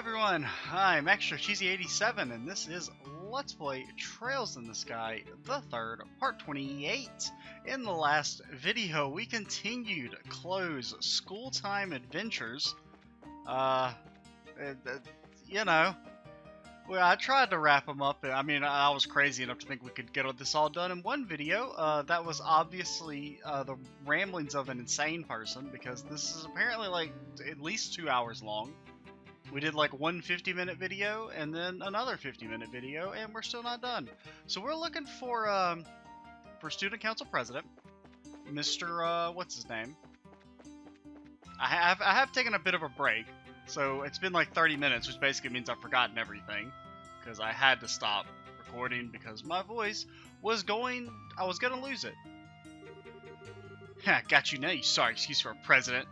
everyone, I'm Extra Cheesy 87 and this is Let's Play Trails in the Sky, the third, part 28. In the last video, we continued Kloe's school time adventures. You know, well, I tried to wrap them up. I mean, I was crazy enough to think we could get this all done in one video. That was obviously the ramblings of an insane person, because this is apparently like at least 2 hours long. We did like one 50-minute video and then another 50-minute video, and we're still not done. So we're looking for student council president, Mr. What's his name? I have taken a bit of a break, so it's been like 30 minutes, which basically means I've forgotten everything, because I had to stop recording because my voice was I was gonna lose it. Ha, got you now, you sorry excuse for a president.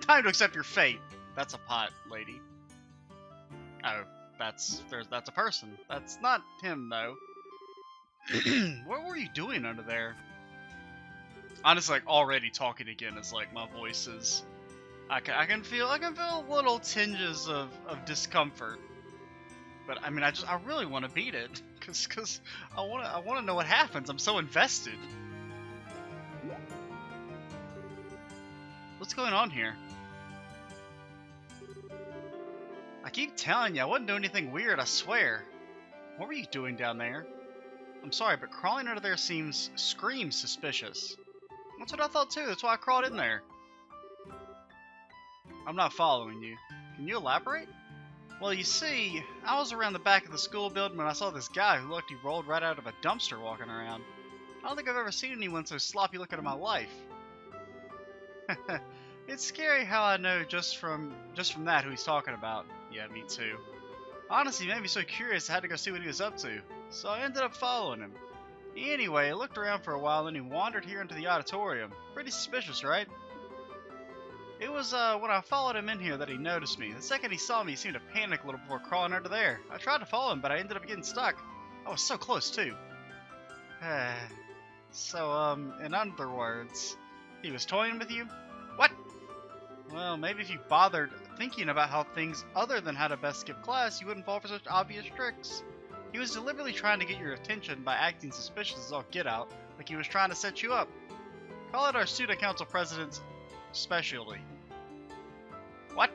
Time to accept your fate. That's a pot, lady. Oh, that's a person. That's not him, though. What were you doing under there? Honestly, like, already talking again is like my voice is. I can feel little tinges of discomfort. But I mean, I really want to beat it, cause I wanna know what happens. I'm so invested. What's going on here? I keep telling you, I wasn't doing anything weird, I swear. What were you doing down there? I'm sorry, but crawling under there screams suspicious. That's what I thought too, that's why I crawled in there. I'm not following you. Can you elaborate? Well, you see, I was around the back of the school building when I saw this guy who looked he rolled right out of a dumpster walking around. I don't think I've ever seen anyone so sloppy looking in my life. It's scary how I know just from that who he's talking about. Yeah, me too. Honestly, he made me so curious I had to go see what he was up to, so I ended up following him. Anyway, I looked around for a while and he wandered here into the auditorium. Pretty suspicious, right? It was when I followed him in here that he noticed me. The second he saw me, he seemed to panic a little before crawling under there. I tried to follow him, but I ended up getting stuck. I was so close, too. So, in other words, he was toying with you? What? Well, maybe if you bothered thinking about how things other than how to best skip class, you wouldn't fall for such obvious tricks. He was deliberately trying to get your attention by acting suspicious as all get out, like he was trying to set you up. Call it our student council president's specialty. What?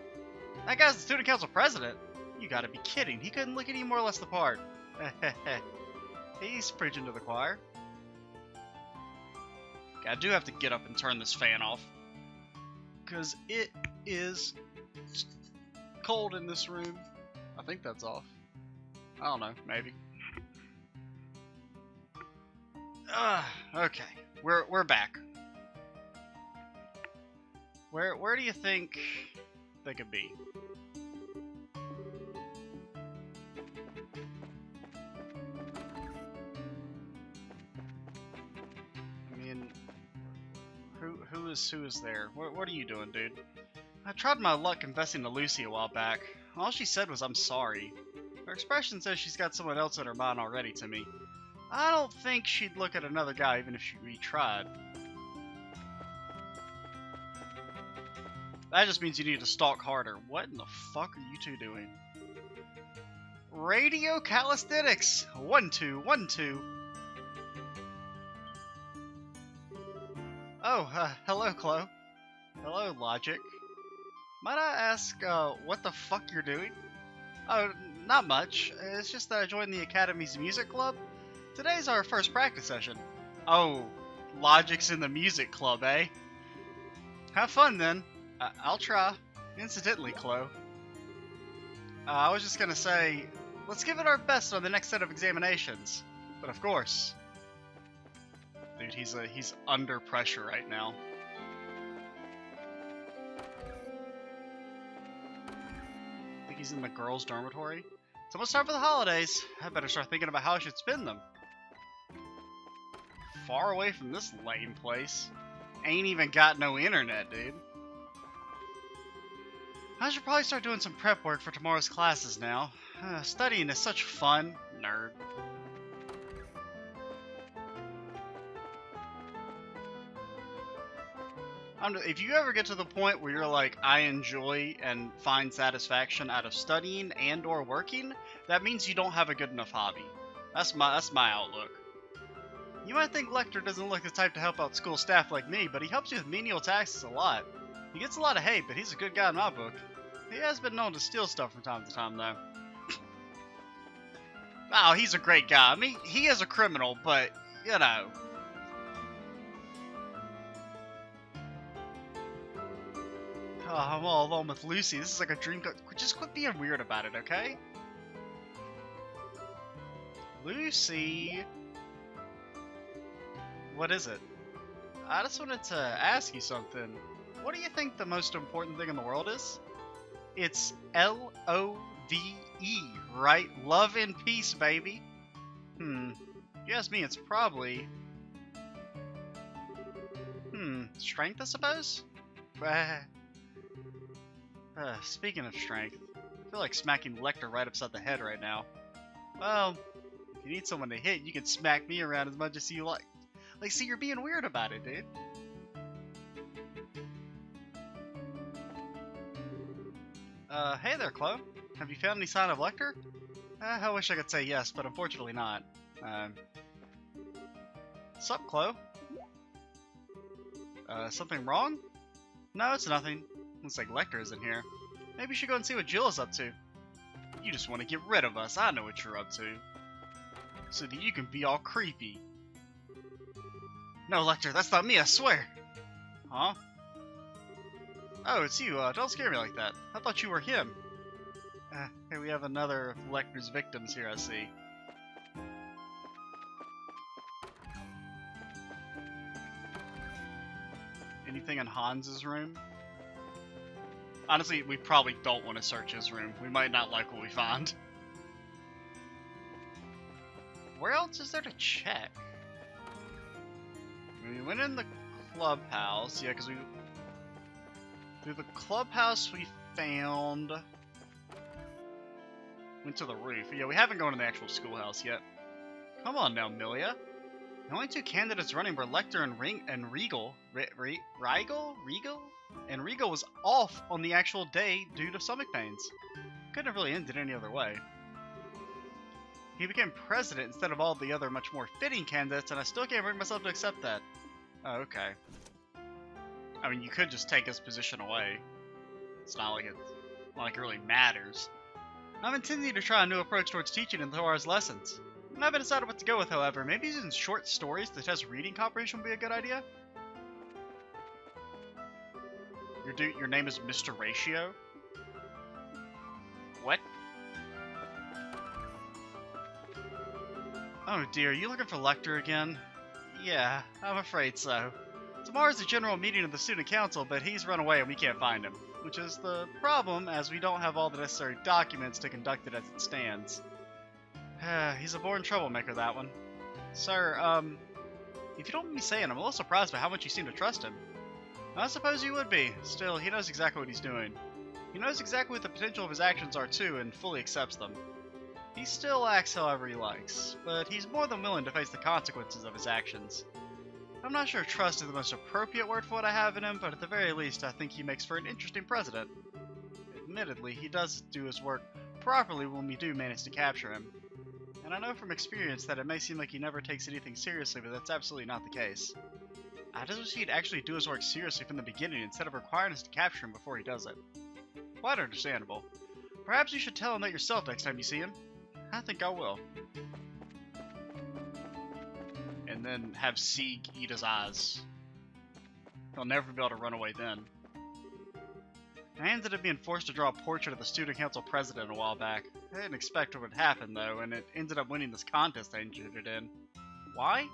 That guy's the student council president? You gotta be kidding. He couldn't look any more or less the part. He's preaching to the choir. I do have to get up and turn this fan off, because it is cold in this room. I think that's off. I don't know, maybe. Okay, we're back. Where do you think they could be? I mean, who is there? What are you doing, dude? I tried my luck confessing to Lucy a while back. All she said was, I'm sorry. Her expression says she's got someone else in her mind already to me. I don't think she'd look at another guy even if she retried. That just means you need to stalk harder. What in the fuck are you two doing? Radio calisthenics! 1, 2, 1, 2. Oh, hello, Kloe. Hello, Logic. Might I ask, what the fuck you're doing? Oh, not much. It's just that I joined the Academy's music club. Today's our first practice session. Oh, Logic's in the music club, eh? Have fun, then. I'll try. Incidentally, Kloe. I was just gonna say, let's give it our best on the next set of examinations. But of course. Dude, he's under pressure right now. Think he's in the girls' dormitory? It's almost time for the holidays. I better start thinking about how I should spend them. Far away from this lame place. Ain't even got no internet, dude. I should probably start doing some prep work for tomorrow's classes now. Studying is such fun, nerd. If you ever get to the point where you're like, I enjoy and find satisfaction out of studying and or working, that means you don't have a good enough hobby. That's my outlook. You might think Lecter doesn't look the type to help out school staff like me, but he helps you with menial tasks a lot. He gets a lot of hate, but he's a good guy in my book. He has been known to steal stuff from time to time, though. Oh, he's a great guy. I mean, he is a criminal, but, you know. Oh, I'm all alone with Lucy. This is like a dream. Just quit being weird about it, okay? Lucy. What is it? I just wanted to ask you something. What do you think the most important thing in the world is? It's L-O-V-E, right? Love and peace, baby. If you ask me, it's probably... strength, I suppose? Speaking of strength, I feel like smacking Lecter right upside the head right now. Well, if you need someone to hit, you can smack me around as much as you like. Like, see, you're being weird about it, dude. Hey there, Kloe. Have you found any sign of Lecter? I wish I could say yes, but unfortunately not. Sup, Kloe? Something wrong? No, it's nothing. Looks like Lecter isn't here. Maybe you should go and see what Jill is up to. You just want to get rid of us. I know what you're up to. So that you can be all creepy. No, Lecter, that's not me, I swear. Huh? Oh, it's you. Don't scare me like that. I thought you were him. Hey, we have another of Lecter's victims here, I see. Anything in Hans's room? Honestly, we probably don't want to search his room. We might not like what we find. Where else is there to check? We went in the clubhouse. Yeah, because we... Through the clubhouse we found... Went to the roof. Yeah, we haven't gone to the actual schoolhouse yet. Come on now, Milia. The only two candidates running were Lecter and Regal. Regal? And Regal was off on the actual day due to stomach pains. Couldn't have really ended any other way. He became president instead of all the other much more fitting candidates, and I still can't bring myself to accept that. Oh, okay. I mean, you could just take his position away. It's not like it really matters. I'm intending to try a new approach towards teaching in Thor's lessons. I haven't decided what to go with, however. Maybe using short stories to test reading comprehension would be a good idea? Your name is Mr. Ratio? What? Oh dear, you looking for Lecter again? Yeah, I'm afraid so. Tomorrow's the general meeting of the student council, but he's run away and we can't find him. Which is the problem, as we don't have all the necessary documents to conduct it as it stands. He's a born troublemaker, that one. Sir, if you don't mind me saying, I'm a little surprised by how much you seem to trust him. I suppose you would be. Still, he knows exactly what he's doing. He knows exactly what the potential of his actions are too, and fully accepts them. He still acts however he likes, but he's more than willing to face the consequences of his actions. I'm not sure trust is the most appropriate word for what I have in him, but at the very least, I think he makes for an interesting president. Admittedly, he does do his work properly when we do manage to capture him. And I know from experience that it may seem like he never takes anything seriously, but that's absolutely not the case. I just wish he'd actually do his work seriously from the beginning instead of requiring us to capture him before he does it. Quite understandable. Perhaps you should tell him that yourself next time you see him. I think I will. And then have Sieg eat his eyes. He'll never be able to run away then. I ended up being forced to draw a portrait of the student council president a while back. I didn't expect what would happen though, and it ended up winning this contest I entered it in. Why?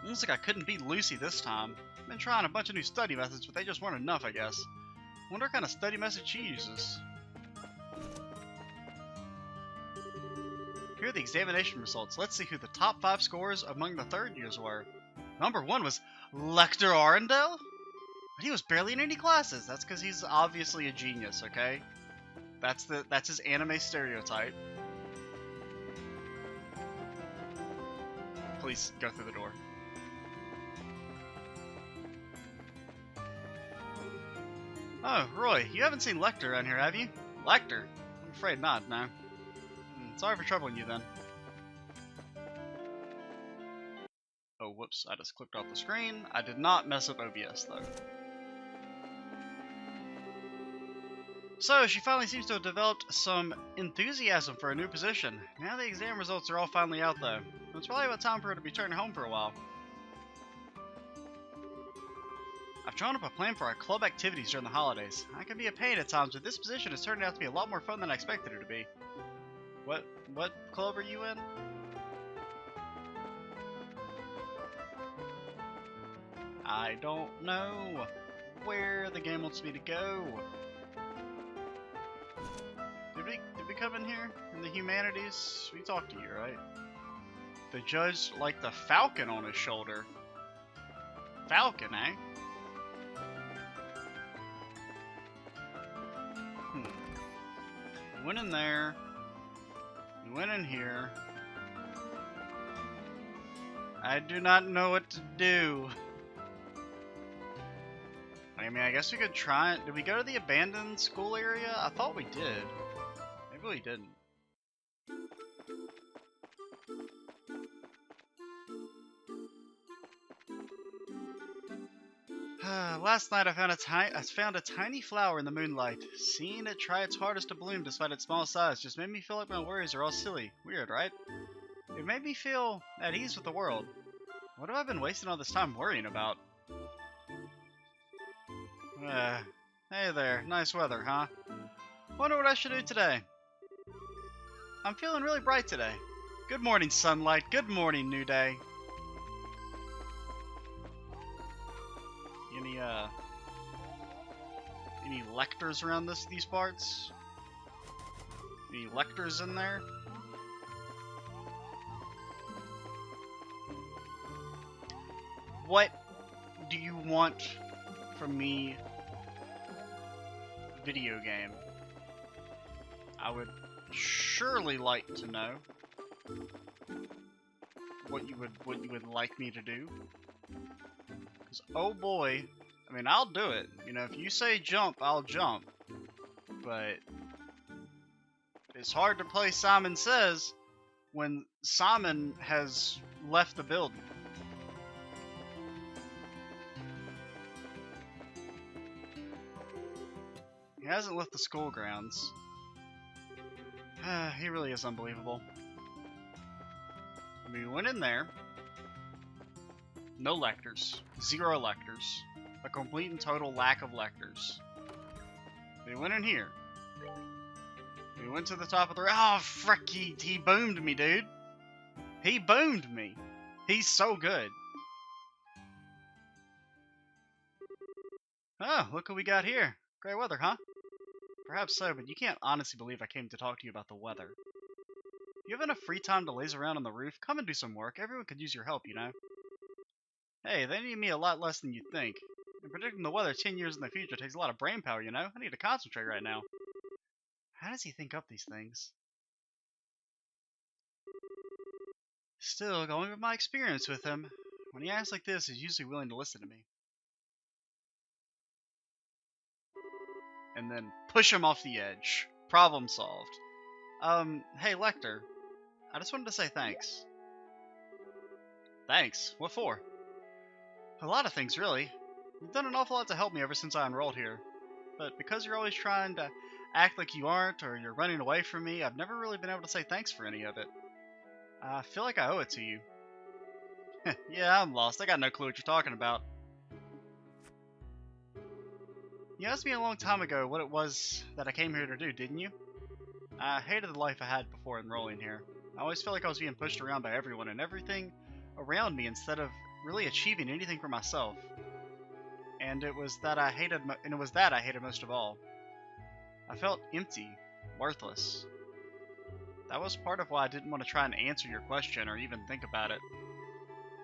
Looks like I couldn't beat Lucy this time. I've been trying a bunch of new study methods, but they just weren't enough, I guess. Wonder what kind of study method she uses. Here are the examination results. Let's see who the top 5 scorers among the third years were. Number 1 was Lecter Arundel? But he was barely in any classes. That's because he's obviously a genius, okay? That's his anime stereotype. Please go through the door. Oh, Roy, you haven't seen Lecter around here, have you? Lecter? I'm afraid not, no. Sorry for troubling you then. Oh, whoops, I just clicked off the screen. I did not mess up OBS, though. So, she finally seems to have developed some enthusiasm for a new position. Now the exam results are all finally out, though. It's probably about time for her to be returning home for a while. I've drawn up a plan for our club activities during the holidays. I can be a pain at times, but this position has turned out to be a lot more fun than I expected it to be. What club are you in? I don't know where the game wants me to go. Did we come in here? In the humanities? We talked to you, right? The judge liked the falcon on his shoulder. Falcon, eh? We went in there. We went in here. I do not know what to do. I mean, I guess we could try it. Did we go to the abandoned school area? I thought we did. Maybe we didn't. Last night I found a tiny flower in the moonlight. Seeing it try its hardest to bloom despite its small size just made me feel like my worries are all silly. Weird, right? It made me feel at ease with the world. What have I been wasting all this time worrying about? Hey there, nice weather, huh? Wonder what I should do today. I'm feeling really bright today. Good morning, sunlight. Good morning, new day. Any lectors around these parts? Any lectors in there? What do you want from me, video game? I would surely like to know what you would like me to do. 'Cause, oh boy, I mean, I'll do it. You know, if you say jump, I'll jump. But it's hard to play Simon Says when Simon has left the building. He hasn't left the school grounds. He really is unbelievable. We went in there. No lectors. 0 lectors. A complete and total lack of lectors. We went in here. We went to the top of the... Oh, frick, he boomed me, dude. He boomed me. He's so good. Oh, look what we got here. Great weather, huh? Perhaps so, but you can't honestly believe I came to talk to you about the weather. You have enough free time to laze around on the roof? Come and do some work. Everyone could use your help, you know. Hey, they need me a lot less than you think. And predicting the weather 10 years in the future takes a lot of brain power, you know? I need to concentrate right now. How does he think up these things? Still, going with my experience with him, when he acts like this, he's usually willing to listen to me. And then push him off the edge. Problem solved. Hey Lecter, I just wanted to say thanks. Thanks? What for? A lot of things, really. You've done an awful lot to help me ever since I enrolled here. But because you're always trying to act like you aren't, or you're running away from me, I've never really been able to say thanks for any of it. I feel like I owe it to you. Yeah, I'm lost. I got no clue what you're talking about. You asked me a long time ago what it was that I came here to do, didn't you? I hated the life I had before enrolling here. I always felt like I was being pushed around by everyone and everything around me instead of really achieving anything for myself. And it was that I hated most of all. I felt empty, worthless. That was part of why I didn't want to try and answer your question or even think about it.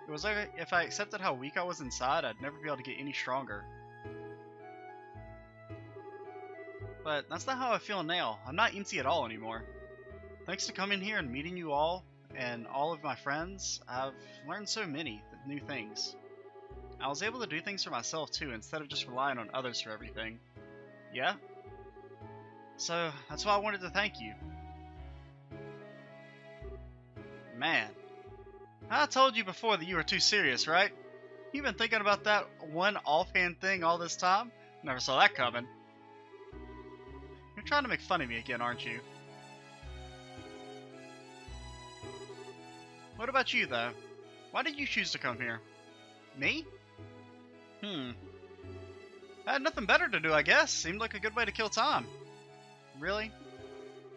It was like if I accepted how weak I was inside, I'd never be able to get any stronger. But that's not how I feel now. I'm not empty at all anymore. Thanks to coming here and meeting you all and all of my friends, I've learned so many new things. I was able to do things for myself too, instead of just relying on others for everything. Yeah? So, that's why I wanted to thank you. Man, I told you before that you were too serious, right? You've been thinking about that one offhand thing all this time? Never saw that coming. You're trying to make fun of me again, aren't you? What about you, though? Why did you choose to come here? Me? I had nothing better to do, I guess. Seemed like a good way to kill time. Really?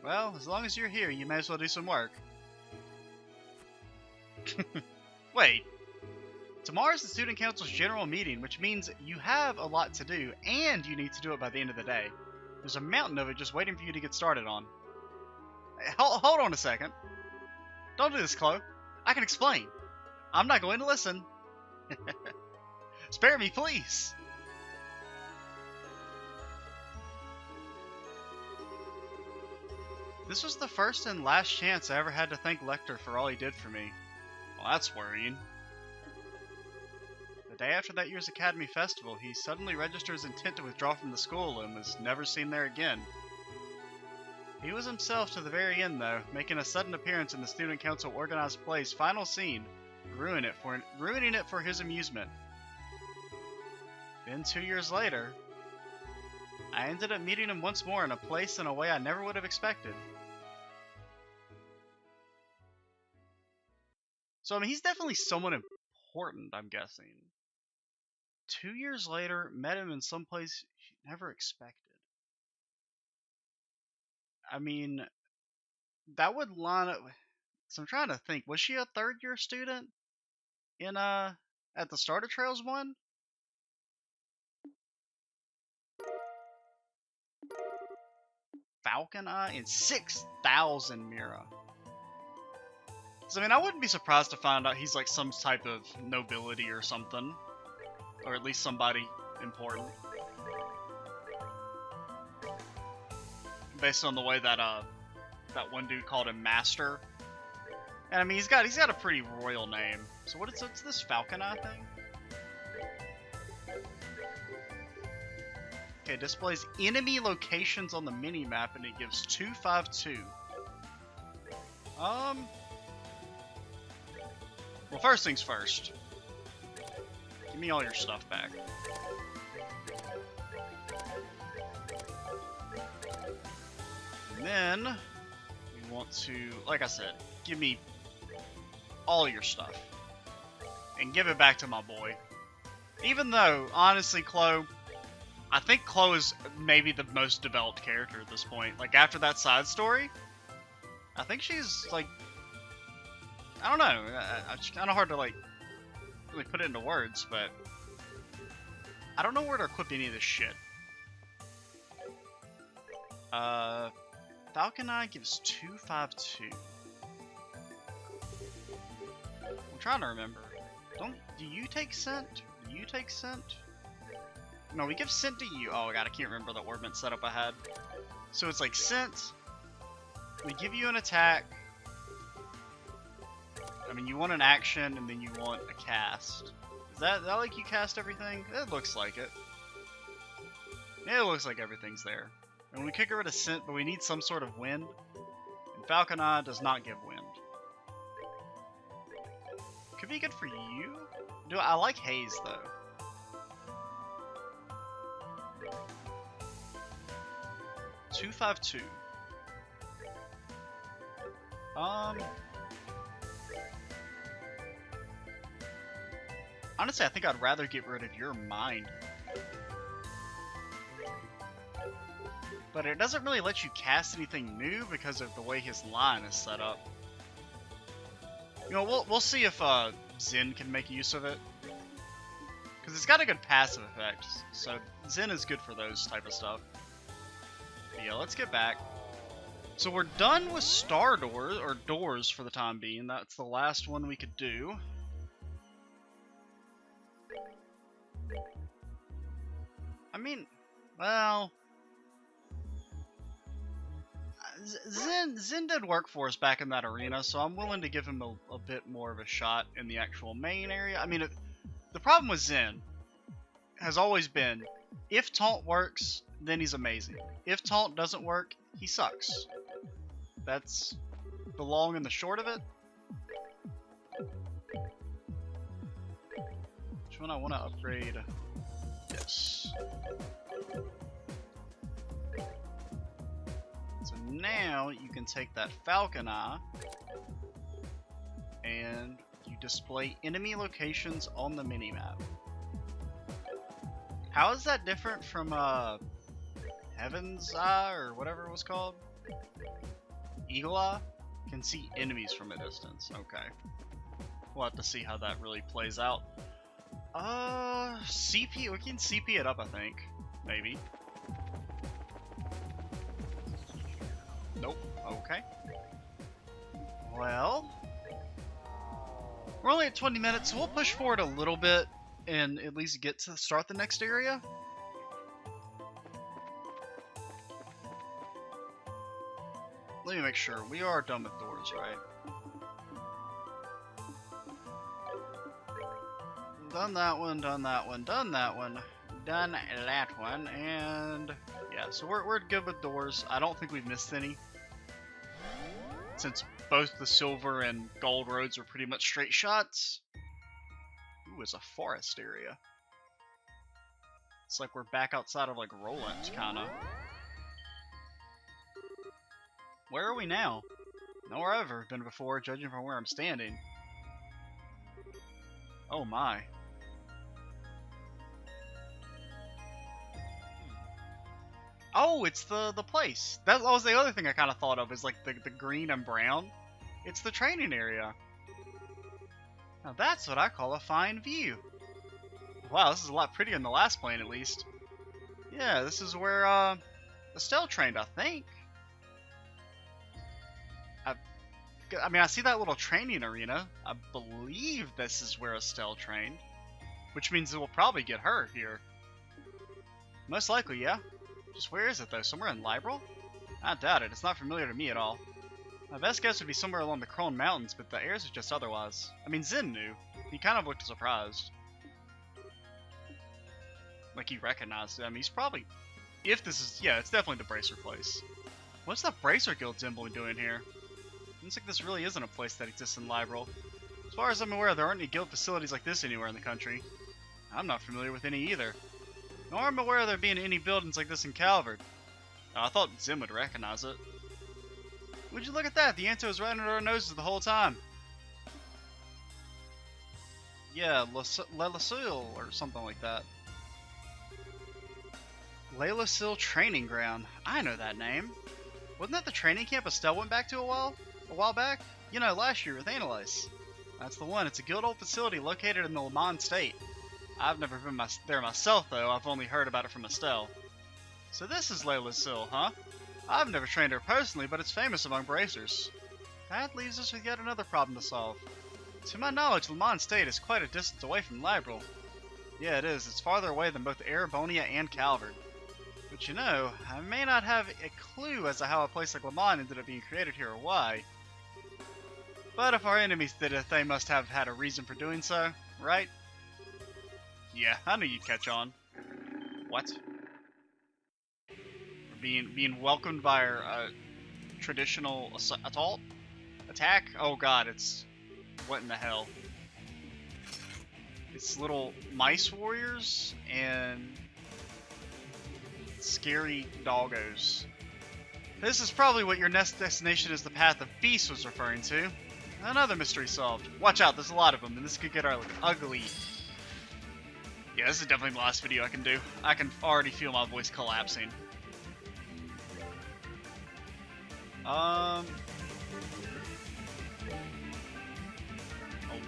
Well, as long as you're here, you may as well do some work. Wait. Tomorrow's the Student Council's general meeting, which means you have a lot to do, and you need to do it by the end of the day. There's a mountain of it just waiting for you to get started on. Hey, hold on a second. Don't do this, Kloe. I can explain. I'm not going to listen. Spare me, please. This was the first and last chance I ever had to thank Lecter for all he did for me. Well, that's worrying. The day after that year's Academy Festival, he suddenly registered his intent to withdraw from the school and was never seen there again. He was himself to the very end, though, making a sudden appearance in the Student Council organized play's final scene, ruining it for his amusement. Then 2 years later, I ended up meeting him once more in a place and a way I never would have expected. So, I mean, he's definitely someone important, I'm guessing. 2 years later, met him in some place she never expected. I mean, that would line up. So I'm trying to think. Was she a third-year student in at the Starter Trails one? Falcon Eye and 6,000 Mira. So, I mean, I wouldn't be surprised to find out he's like some type of nobility or something. Or at least somebody important. Based on the way that that one dude called him Master. And I mean, he's got a pretty royal name. So what's this Falcon Eye thing? Okay, displays enemy locations on the mini-map and it gives 252. Well, first things first. Give me all your stuff back. And then, we want to, like I said, give me all your stuff. And give it back to my boy. Even though, honestly, Kloe, I think Kloe is maybe the most developed character at this point. Like, after that side story, I think she's, like, I don't know. It's kind of hard to, like, really put it into words, but I don't know where to equip any of this shit. Falcon Eye gives 252. I'm trying to remember. Do you take scent? Do you take scent? No, we give scent to you. Oh god, I can't remember the orbment setup I had. So it's like scent. We give you an attack. I mean, you want an action, and then you want a cast. Is that like you cast everything? It looks like it. Yeah, it looks like everything's there. And we kick rid of scent, but we need some sort of wind. And Falcon Eye does not give wind. Could be good for you. I like haze though. $252. Honestly, I think I'd rather get rid of your mind. But it doesn't really let you cast anything new because of the way his line is set up. You know, we'll see if Zen can make use of it. Because it's got a good passive effect, so Zen is good for those type of stuff. But yeah, let's get back. So we're done with Star Doors, or Doors for the time being. That's the last one we could do. I mean, well, Zen did work for us back in that arena, so I'm willing to give him a bit more of a shot in the actual main area. I mean, the problem with Zen has always been, if taunt works, then he's amazing. If taunt doesn't work, he sucks. That's the long and the short of it. Which one I want to upgrade? Yes. So now you can take that falcon eye and you display enemy locations on the minimap. How is that different from Heaven's Eye or whatever it was called? Eagle Eye? Can see enemies from a distance. Okay. We'll have to see how that really plays out. CP, we can CP it up, I think. Maybe. Nope. Okay. Well, we're only at 20 minutes, so we'll push forward a little bit and at least get to start the next area. Let me make sure. We are done with doors, right? Done that one, done that one, done that one, done that one, and yeah, so we're good with doors. I don't think we've missed any, since both the silver and gold roads were pretty much straight shots. Ooh, it's a forest area. It's like we're back outside of like Roland, kinda. Where are we now? Nowhere I've ever been before, judging from where I'm standing. Oh my. Oh, it's the place. That was the other thing I kind of thought of, is like the green and brown. It's the training area. Now that's what I call a fine view. Wow, this is a lot prettier than the last plane, at least. Yeah, this is where Estelle trained, I think. I mean, I see that little training arena. I believe this is where Estelle trained, which means we'll probably get her here. Most likely, yeah. Just where is it, though? Somewhere in Liberal? I doubt it. It's not familiar to me at all. My best guess would be somewhere along the Krone Mountains, but the airs are just otherwise. I mean, Zen knew. He kind of looked surprised. Like he recognized it. I mean, he's probably... If this is... Yeah, it's definitely the Bracer place. What's the Bracer Guild symbol doing here? Looks like this really isn't a place that exists in Liberal. As far as I'm aware, there aren't any guild facilities like this anywhere in the country. I'm not familiar with any either. Nor am I aware of there being any buildings like this in Calvert. I thought Zim would recognize it. Would you look at that? The answer was right under our noses the whole time. Yeah, Lailasil or something like that. Lailasil Training Ground. I know that name. Wasn't that the training camp Estelle went back to a while back? You know, last year with Analyse. That's the one. It's a guild old facility located in the Le Mans state. I've never been there myself, though. I've only heard about it from Estelle. So this is Lailasil, huh? I've never trained her personally, but it's famous among bracers. That leaves us with yet another problem to solve. To my knowledge, Le Mans State is quite a distance away from Liberal. Yeah, it is. It's farther away than both Erebonia and Calvert. But you know, I may not have a clue as to how a place like Le Mans ended up being created here or why. But if our enemies did it, they must have had a reason for doing so, right? Yeah, I knew you'd catch on. What? Being welcomed by our traditional assault? Attack? Oh god, it's... What in the hell? It's little mice warriors and scary doggos. This is probably what your next destination is the Path of Beasts was referring to. Another mystery solved. Watch out, there's a lot of them, and this could get our ugly. Yeah, this is definitely the last video I can do. I can already feel my voice collapsing. A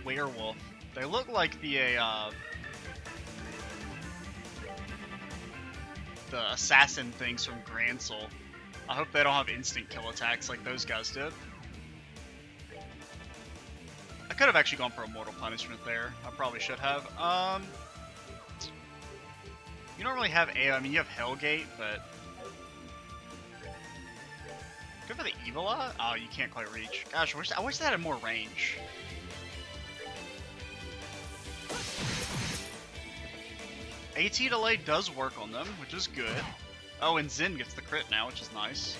werewolf. They look like the assassin things from Gransel. I hope they don't have instant kill attacks like those guys did. I could have actually gone for a mortal punishment there. I probably should have. You don't really have I mean, you have Hellgate, but... Good for the Evil Eye? Oh, you can't quite reach. Gosh, I wish that had more range. AT delay does work on them, which is good. Oh, and Zen gets the crit now, which is nice.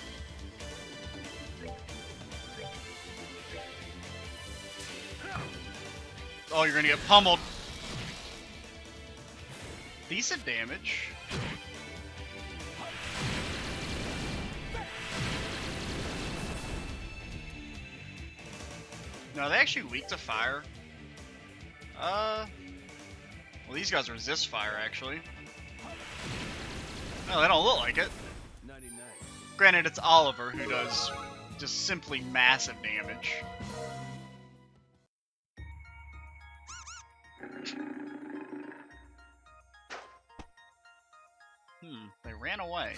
Oh, you're gonna get pummeled. Decent damage. No, they actually weak to fire. Well, these guys resist fire, actually. No, they don't look like it. 99. Granted, it's Oliver who does just simply massive damage. They ran away.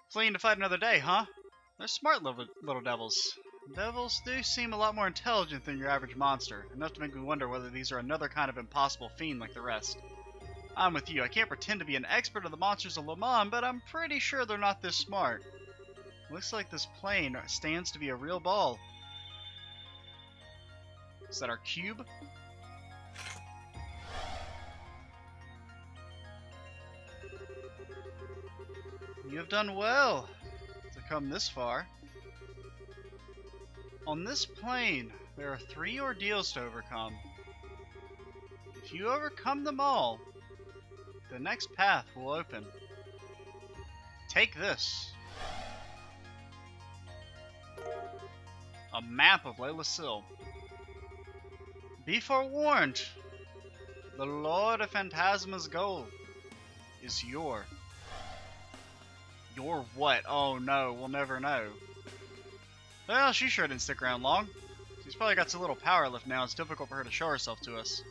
Fleeing to fight another day, huh? They're smart little devils. Devils do seem a lot more intelligent than your average monster, enough to make me wonder whether these are another kind of impossible fiend like the rest. I'm with you, I can't pretend to be an expert of the monsters of Le Mans, but I'm pretty sure they're not this smart. Looks like this plane stands to be a real ball. Is that our cube? You have done well to come this far. On this plane, there are 3 ordeals to overcome. If you overcome them all, the next path will open. Take this. A map of Layla Sil. Be forewarned, the Lord of Phantasma's goal is your what? Oh no, we'll never know. Well, she sure didn't stick around long. She's probably got so little power left now, it's difficult for her to show herself to us.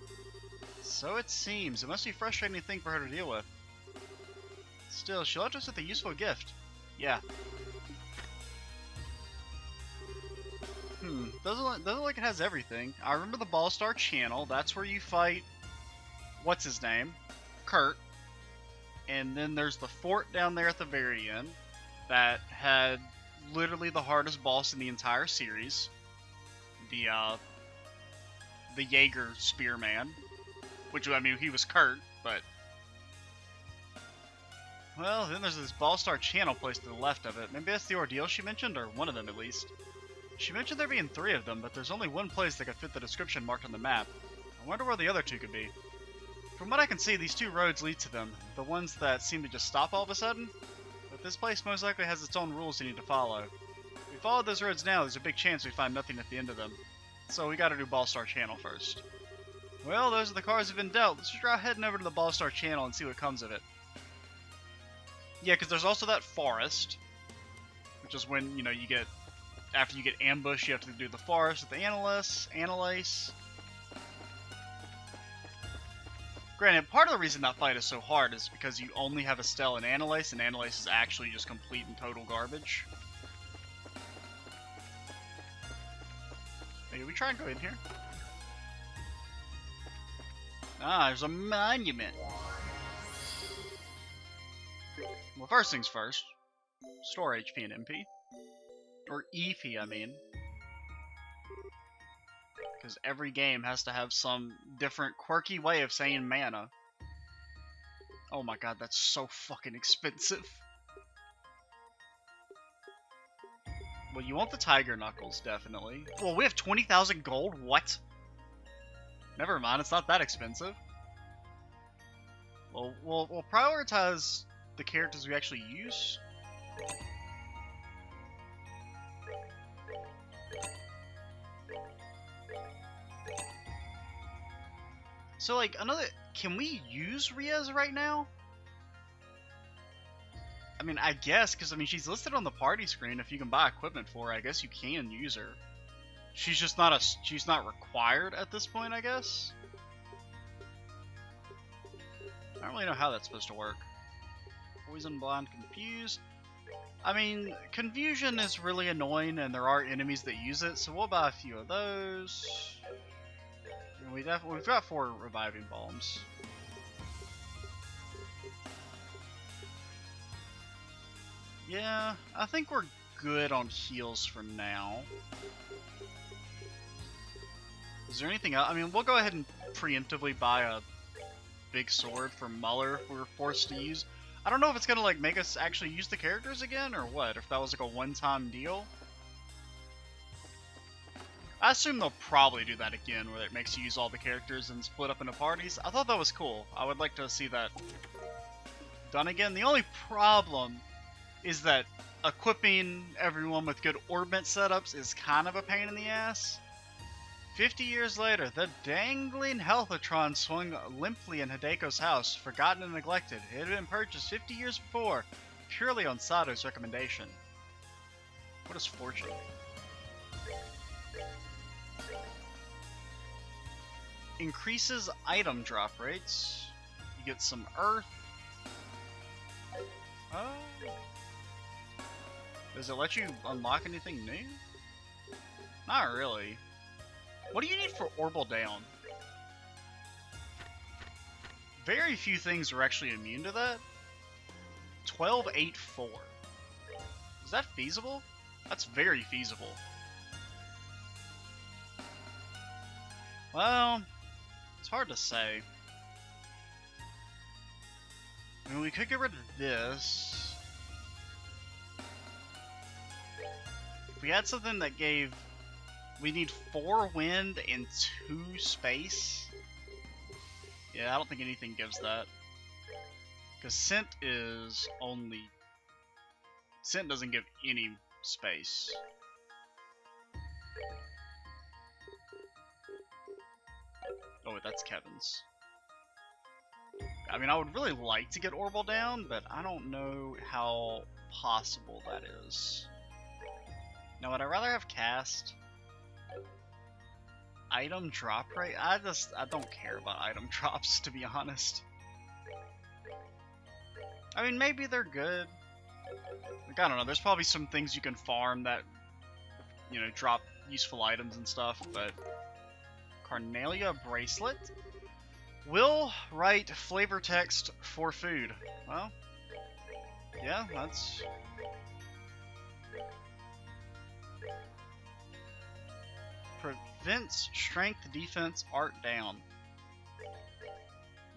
So it seems. It must be a frustrating thing for her to deal with. Still, she left us with a useful gift. Yeah. Doesn't look like it has everything. I remember the Ball Star Channel. That's where you fight... what's his name? Kurt. And then there's the fort down there at the very end that had literally the hardest boss in the entire series. The Jaeger Spearman. Which, I mean, he was Kurt, but... well, then there's this Ball Star Channel place to the left of it. Maybe that's the ordeal she mentioned, or one of them at least. She mentioned there being 3 of them, but there's only one place that could fit the description marked on the map. I wonder where the other 2 could be. From what I can see, these 2 roads lead to them, the ones that seem to just stop all of a sudden. But this place most likely has its own rules you need to follow. If we follow those roads now, there's a big chance we find nothing at the end of them. So we gotta do Ball Star Channel first. Well, those are the cards we've been dealt. Let's just try heading over to the Ball Star Channel and see what comes of it. Yeah, because there's also that forest, which is when, you know, you get... after you get ambushed, you have to do the forest with the Annalise. Granted, part of the reason that fight is so hard is because you only have Estelle and Annalise is actually just complete and total garbage. Hey, did we try and go in here? Ah, there's a monument. Well, first things first. Store HP and MP. Or EP, I mean. Because every game has to have some different quirky way of saying mana. Oh my god, that's so fucking expensive. Well, you want the Tiger Knuckles, definitely. Well, we have 20,000 gold? What? Never mind, it's not that expensive. Well, we'll prioritize the characters we actually use. So, like, can we use Riaz right now? I mean, I guess, because, I mean, she's listed on the party screen. If you can buy equipment for her, I guess you can use her. She's just not she's not required at this point, I guess? I don't really know how that's supposed to work. Poison, Blind, Confused. I mean, Confusion is really annoying, and there are enemies that use it, so we'll buy a few of those. And we've got 4 reviving bombs. Yeah, I think we're good on heals for now. Is there anything else? I mean, we'll go ahead and preemptively buy a big sword for Muller if we're forced to use. I don't know if it's gonna like make us actually use the characters again or what, if that was like a one-time deal. I assume they'll probably do that again, where it makes you use all the characters and split up into parties. I thought that was cool. I would like to see that done again. The only problem is that equipping everyone with good orbit setups is kind of a pain in the ass. 50 years later, the dangling Healthotron swung limply in Hideko's house, forgotten and neglected. It had been purchased 50 years before, purely on Sato's recommendation. What is fortune? Increases item drop rates. You get some earth. Does it let you unlock anything new? Not really. What do you need for Orbital Down? Very few things are actually immune to that. 12.84. Is that feasible? That's very feasible. Well, it's hard to say. I mean, we could get rid of this. If we had something that gave... We need 4 wind and 2 space. Yeah, I don't think anything gives that. Because scent is only... Scent doesn't give any space. Oh, wait, that's Kevin's. I mean, I would really like to get Orbital down, but I don't know how possible that is. Now, would I rather have cast? Item drop rate? I don't care about item drops, to be honest. I mean, maybe they're good. Like, I don't know, there's probably some things you can farm that, you know, drop useful items and stuff, but... Carnelia bracelet? Will write flavor text for food. Well, yeah, that's... Prevents strength, defense, art down.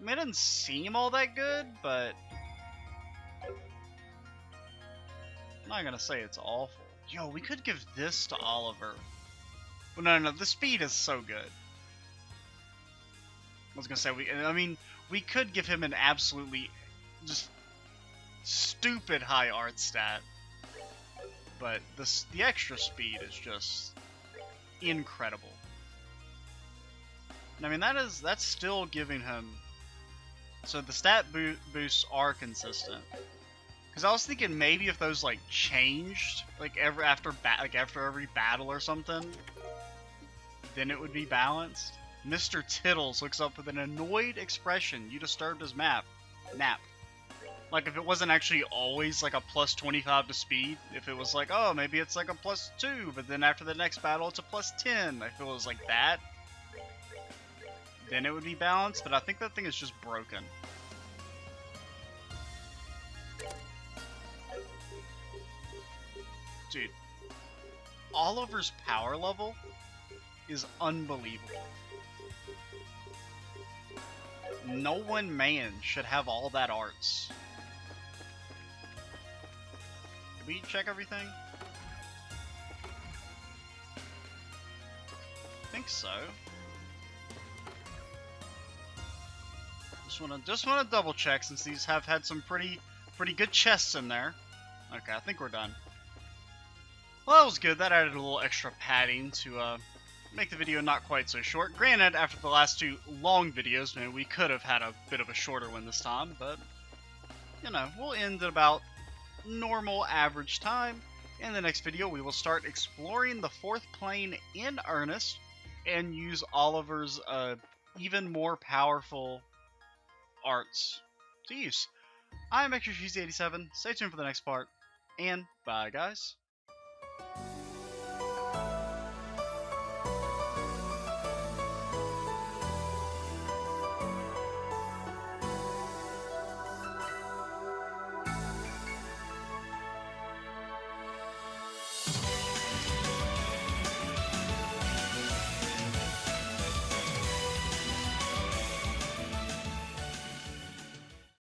I mean, it doesn't seem all that good, but... I'm not gonna say it's awful. Yo, we could give this to Oliver. Well, no, the speed is so good. I was gonna say, we could give him an absolutely just stupid high art stat, but the extra speed is just incredible. And, I mean, that's still giving him. So the stat boosts are consistent. Because I was thinking maybe if those like changed like after every battle or something, then it would be balanced. Mr. Tittles looks up with an annoyed expression. You disturbed his nap. Like, if it wasn't actually always like a plus 25 to speed, if it was like, oh, maybe it's like a plus 2, but then after the next battle it's a plus 10. If it was like that, then it would be balanced, but I think that thing is just broken. Dude, Oliver's power level is unbelievable. No one man should have all that arts. Did we check everything? I think so. Just wanna double check since these have had some pretty good chests in there. Okay, I think we're done. Well, that was good. That added a little extra padding to make the video not quite so short. Granted, after the last 2 long videos, maybe we could have had a bit of a shorter one this time, but, you know, we'll end at about normal average time. In the next video, we will start exploring the 4th plane in earnest and use Oliver's even more powerful arts to use. I'm Extra Cheesy 87. Stay tuned for the next part, and bye, guys.